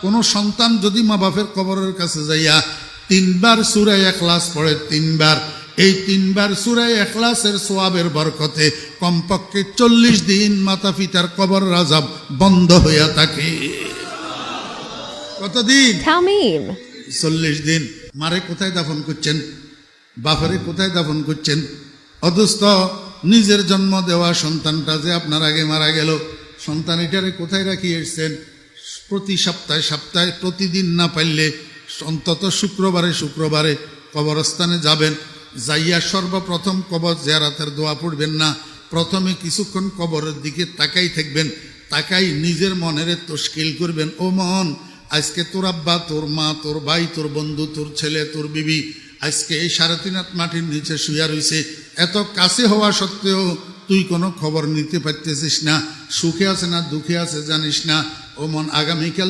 কোনো সন্তান যদি মা বাপের কবরের কাছে যাইয়া 3 বার সূরা ইখলাস পড়ে, 3 বার, এই 3 বার সূরা ইখলাসের সওয়াবের বরকতে কমপক্ষে 40 দিন মাতা পিতার কবর আযাব বন্ধ হইয়া থাকে। কতদিন? Tamim. 40 দিন। মারে কোথায় দাফন করছেন? বাপরে কোথায় দাফন করছেন? অথচ নিজের জন্ম দেওয়া সন্তানটা যে আপনার আগে মারা গেল, সন্তান এটারে কোথায় রাখি এসছেন? প্রতি সপ্তাহে প্রতিদিন না পারলে অন্তত শুক্রবারে কবরস্থানে যাবেন, যাইয়া সর্বপ্রথম কবর জিয়ারতের দোয়া পড়বেন না, প্রথমে কিছুক্ষণ কবরের দিকে তাকাই থাকবেন, তাকাই নিজের মনের তশকিল করবেন, ও মন, আজকে তোর আব্বা, তোর মা, তোর ভাই, তোর বন্ধু, তোর ছেলে, তোর বিবি আজকে এই 3.5 হাত মাটির নিচে শুয়া রয়েছে। এত কাছে হওয়া সত্ত্বেও তুই কোনো খবর নিতে পারতেছিস না, সুখে আছে না দুঃখে আছে জানিস না। ও মন, আগামীকাল